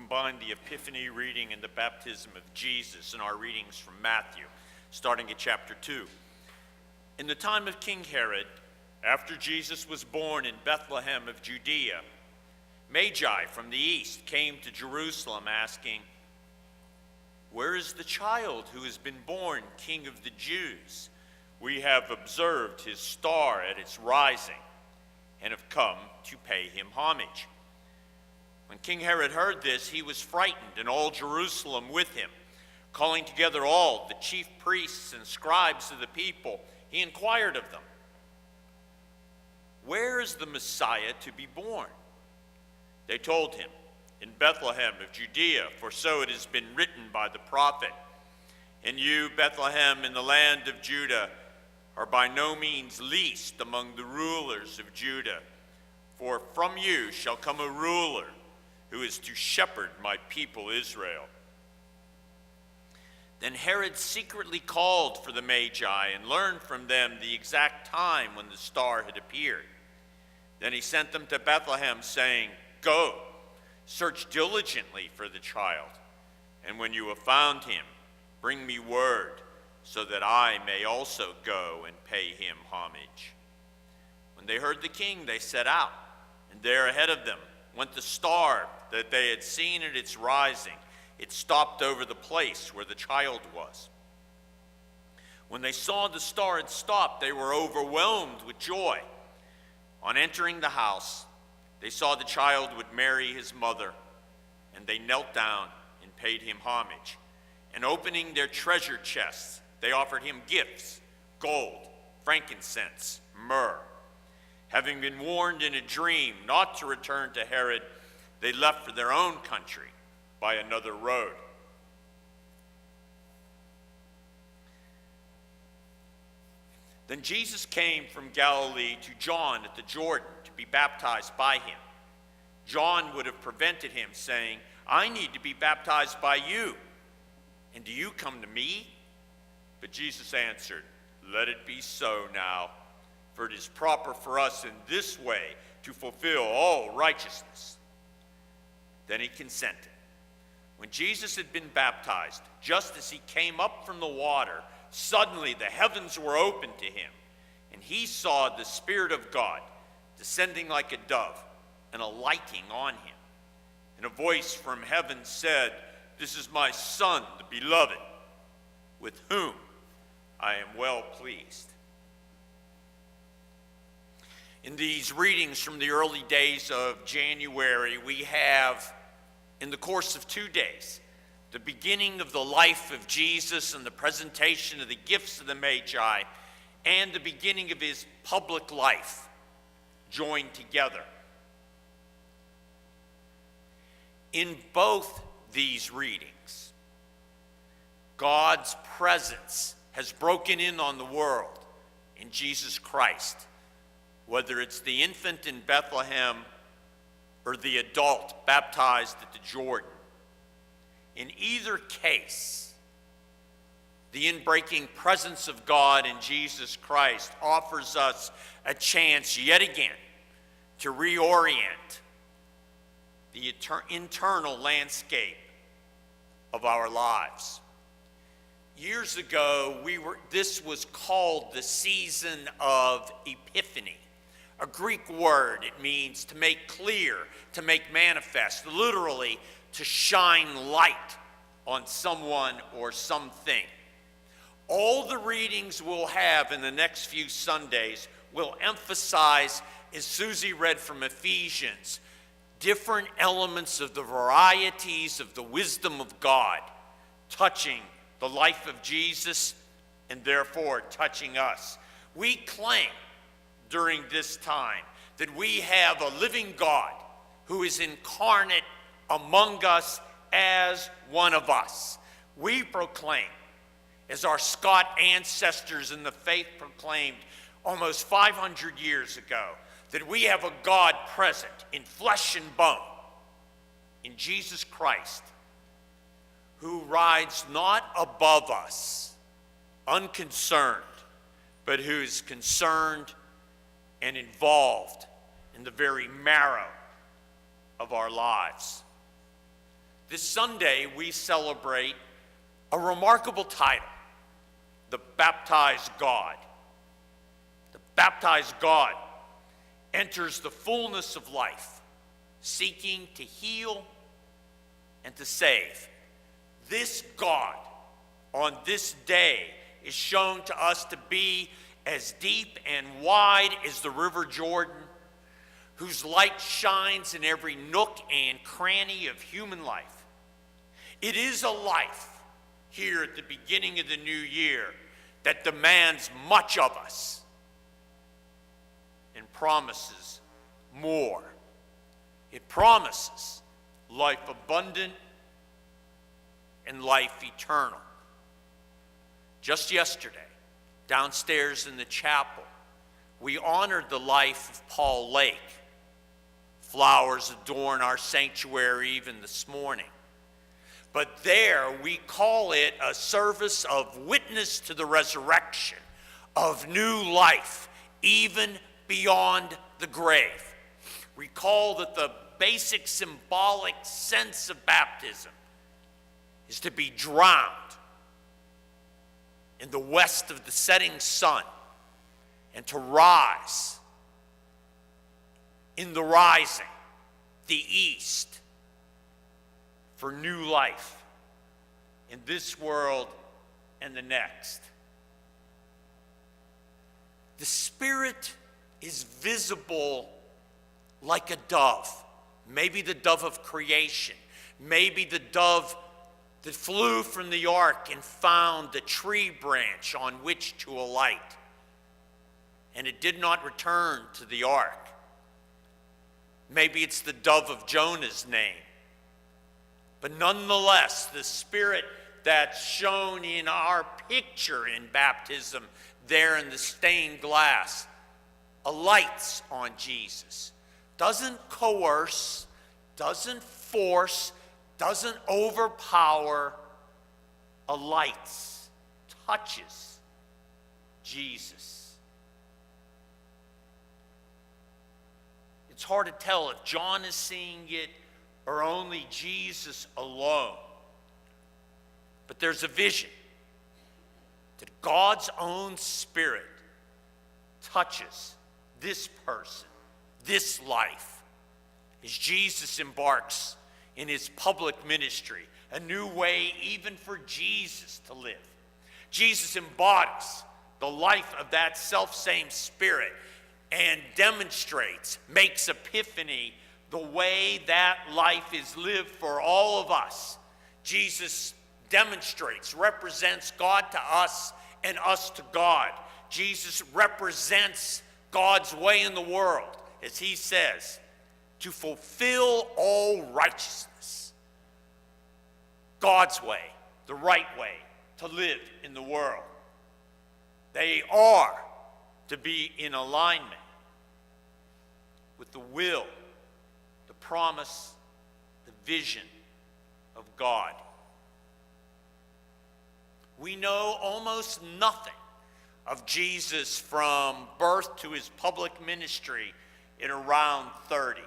combine the Epiphany reading and the baptism of Jesus in our readings from Matthew, starting at chapter 2. In the time of King Herod, after Jesus was born in Bethlehem of Judea, Magi from the east came to Jerusalem asking, "Where is the child who has been born King of the Jews? We have observed his star at its rising and have come to pay him homage." When King Herod heard this, he was frightened, and all Jerusalem with him. Calling together all the chief priests and scribes of the people, he inquired of them, "Where is the Messiah to be born?" They told him, "In Bethlehem of Judea, for so it has been written by the prophet. And you, Bethlehem, in the land of Judah, are by no means least among the rulers of Judah. For from you shall come a ruler who is to shepherd my people Israel." Then Herod secretly called for the Magi and learned from them the exact time when the star had appeared. Then he sent them to Bethlehem, saying, "Go, search diligently for the child, and when you have found him, bring me word, so that I may also go and pay him homage." When they heard the king, they set out, and there ahead of them went the star that they had seen at its rising. It stopped over the place where the child was. When they saw the star had stopped, they were overwhelmed with joy. On entering the house, they saw the child with Mary, his mother, and they knelt down and paid him homage. And opening their treasure chests, they offered him gifts, gold, frankincense, myrrh. Having been warned in a dream not to return to Herod, they left for their own country by another road. Then Jesus came from Galilee to John at the Jordan to be baptized by him. John would have prevented him, saying, "I need to be baptized by you, and do you come to me?" But Jesus answered, "Let it be so now, for it is proper for us in this way to fulfill all righteousness." Then he consented. When Jesus had been baptized, just as he came up from the water, suddenly the heavens were opened to him, and he saw the Spirit of God descending like a dove and alighting on him. And a voice from heaven said, "This is my Son, the beloved, with whom I am well pleased." In these readings from the early days of January, we have, in the course of 2 days, the beginning of the life of Jesus and the presentation of the gifts of the Magi, and the beginning of his public life joined together. In both these readings, God's presence has broken in on the world in Jesus Christ, whether it's the infant in Bethlehem or the adult baptized at the Jordan. In either case, the inbreaking presence of God in Jesus Christ offers us a chance yet again to reorient the internal landscape of our lives. Years ago, this was called the season of Epiphany. A Greek word, it means to make clear, to make manifest, literally to shine light on someone or something. All the readings we'll have in the next few Sundays will emphasize, as Susie read from Ephesians, different elements of the varieties of the wisdom of God touching the life of Jesus and therefore touching us. We claim during this time that we have a living God who is incarnate among us as one of us. We proclaim, as our Scot ancestors in the faith proclaimed almost 500 years ago, that we have a God present in flesh and bone, in Jesus Christ, who rides not above us, unconcerned, but who is concerned and involved in the very marrow of our lives. This Sunday, we celebrate a remarkable title, the Baptized God. The baptized God enters the fullness of life, seeking to heal and to save. This God, on this day, is shown to us to be as deep and wide as the River Jordan, whose light shines in every nook and cranny of human life. It is a life here at the beginning of the new year that demands much of us and promises more. It promises life abundant and life eternal. Just yesterday, downstairs in the chapel, we honored the life of Paul Lake. Flowers adorn our sanctuary even this morning. But there we call it a service of witness to the resurrection, of new life, even beyond the grave. Recall that the basic symbolic sense of baptism is to be drowned in the west of the setting sun and to rise in the rising, the east, for new life in this world and the next. The Spirit is visible like a dove, maybe the dove of creation, maybe the dove that flew from the ark and found the tree branch on which to alight. And it did not return to the ark. Maybe it's the dove of Jonah's name. But nonetheless, the Spirit that's shown in our picture in baptism, there in the stained glass, alights on Jesus. Doesn't coerce, doesn't force, doesn't overpower, alights, touches Jesus. It's hard to tell if John is seeing it or only Jesus alone. But there's a vision that God's own Spirit touches this person, this life, as Jesus embarks in his public ministry, a new way even for Jesus to live. Jesus embodies the life of that selfsame Spirit and demonstrates, makes epiphany, the way that life is lived for all of us. Jesus demonstrates, represents God to us and us to God. Jesus represents God's way in the world, as he says, to fulfill all righteousness. God's way, the right way to live in the world. They are to be in alignment with the will, the promise, the vision of God. We know almost nothing of Jesus from birth to his public ministry in around 30.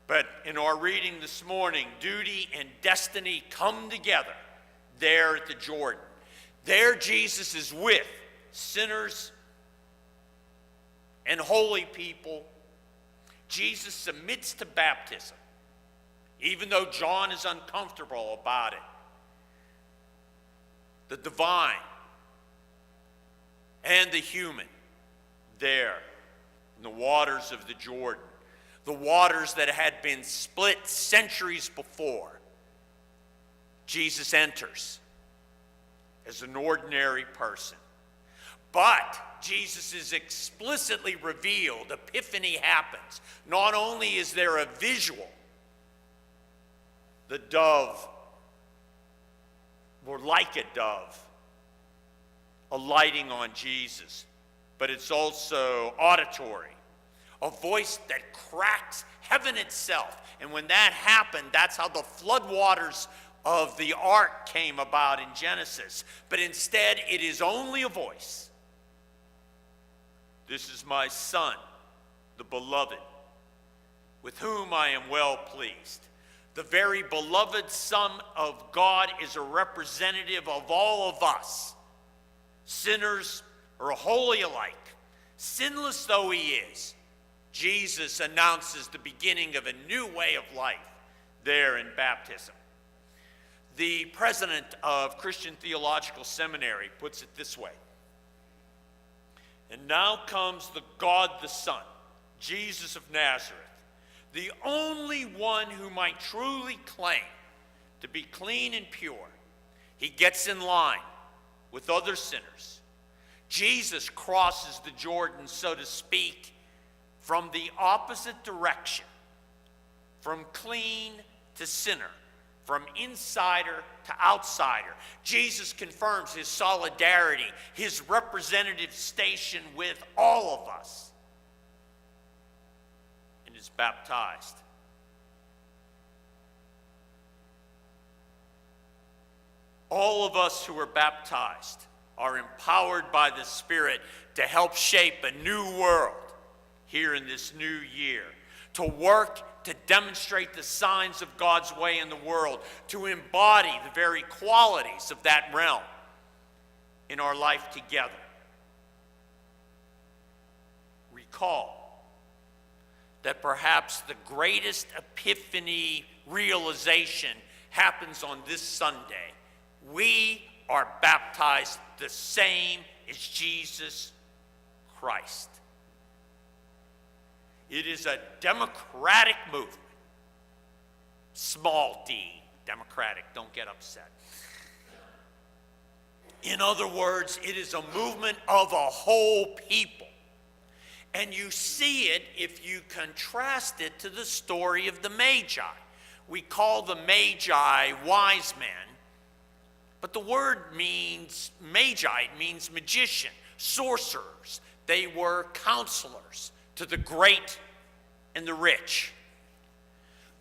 But in our reading this morning, duty and destiny come together there at the Jordan. There Jesus is with sinners and holy people. Jesus submits to baptism, even though John is uncomfortable about it. The divine and the human there in the waters of the Jordan. The waters that had been split centuries before. Jesus enters as an ordinary person. But Jesus is explicitly revealed. Epiphany happens. Not only is there a visual, the dove, or like a dove, alighting on Jesus, but it's also auditory. A voice that cracks heaven itself. And when that happened, that's how the floodwaters of the ark came about in Genesis. But instead, it is only a voice. This is my Son, the beloved, with whom I am well pleased. the very beloved Son of God, is a representative of all of us, sinners or holy alike. Sinless though he is, Jesus announces the beginning of a new way of life there in baptism. The president of Christian Theological Seminary puts it this way: and now comes the God the Son, Jesus of Nazareth, the only one who might truly claim to be clean and pure. He gets in line with other sinners. Jesus crosses the Jordan, so to speak, from the opposite direction, from clean to sinner, from insider to outsider. Jesus confirms his solidarity, his representative station with all of us, and is baptized. All of us who are baptized are empowered by the Spirit to help shape a new world here in this new year, to work to demonstrate the signs of God's way in the world, to embody the very qualities of that realm in our life together. Recall that perhaps the greatest epiphany realization happens on this Sunday. We are baptized the same as Jesus Christ. It is a democratic movement. Small d, democratic, don't get upset. In other words, it is a movement of a whole people. And you see it if you contrast it to the story of the Magi. We call the Magi wise men, but the word means Magi, it means magician, sorcerers. They were counselors to the great and the rich.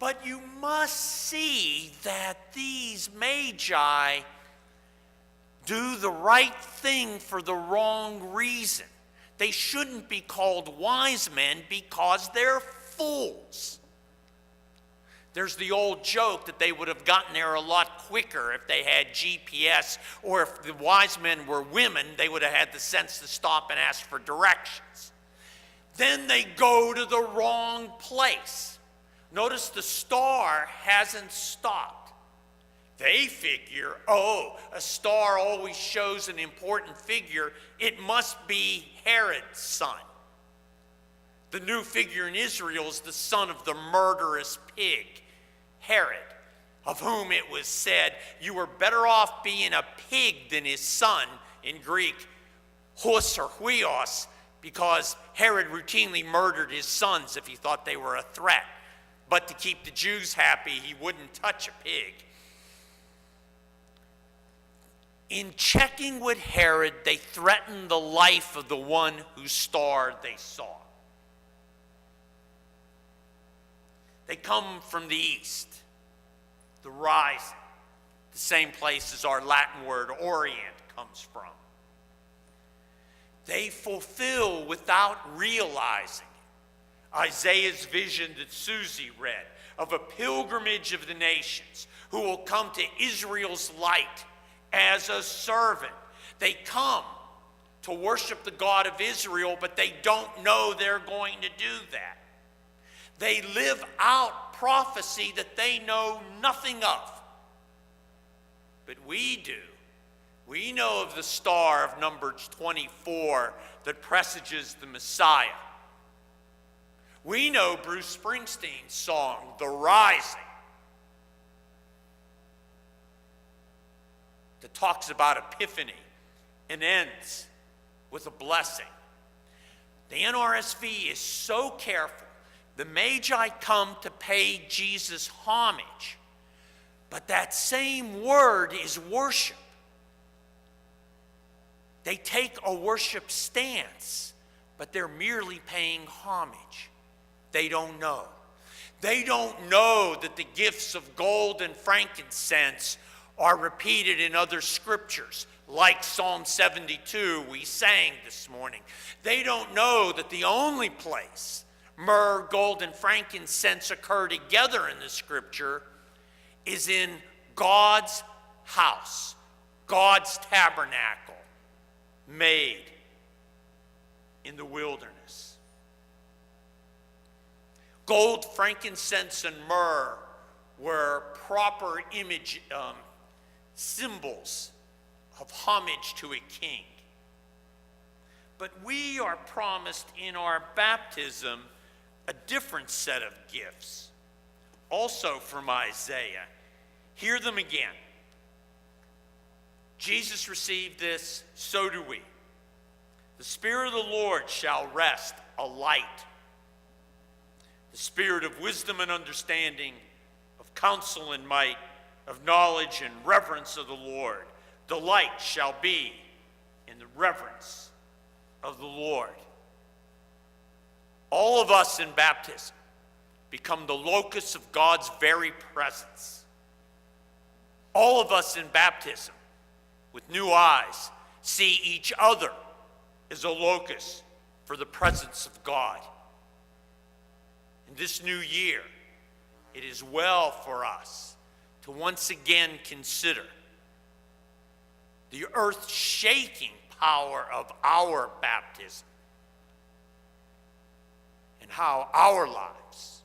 But you must see that these Magi do the right thing for the wrong reason. They shouldn't be called wise men because they're fools. There's the old joke that they would have gotten there a lot quicker if they had GPS, or if the wise men were women, they would have had the sense to stop and ask for directions. Then they go to the wrong place. Notice the star hasn't stopped. They figure, oh, a star always shows an important figure. It must be Herod's son. The new figure in Israel is the son of the murderous pig, Herod, of whom it was said, you were better off being a pig than his son, in Greek, hos or huios, because Herod routinely murdered his sons if he thought they were a threat. But to keep the Jews happy, he wouldn't touch a pig. In checking with Herod, they threatened the life of the one whose star they saw. They come from the east, the rising, the same place as our Latin word orient comes from. They fulfill without realizing it Isaiah's vision that Susie read of a pilgrimage of the nations who will come to Israel's light as a servant. They come to worship the God of Israel, but they don't know they're going to do that. They live out prophecy that they know nothing of. But we do. We know of the star of Numbers 24 that presages the Messiah. We know Bruce Springsteen's song, The Rising, that talks about Epiphany and ends with a blessing. The NRSV is so careful. The Magi come to pay Jesus homage, but that same word is worship. They take a worship stance, but they're merely paying homage. They don't know. They don't know that the gifts of gold and frankincense are repeated in other scriptures, like Psalm 72 we sang this morning. They don't know that the only place myrrh, gold, and frankincense occur together in the scripture is in God's house, God's tabernacle, made in the wilderness. Gold, frankincense, and myrrh were proper symbols of homage to a king. But we are promised in our baptism a different set of gifts, also from Isaiah. Hear them again. Jesus received this, so do we. The Spirit of the Lord shall rest, a light. The Spirit of wisdom and understanding, of counsel and might, of knowledge and reverence of the Lord. The light shall be in the reverence of the Lord. All of us in baptism become the locus of God's very presence. All of us in baptism, with new eyes, see each other as a locus for the presence of God. In this new year, it is well for us to once again consider the earth-shaking power of our baptism and how our lives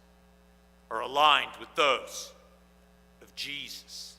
are aligned with those of Jesus.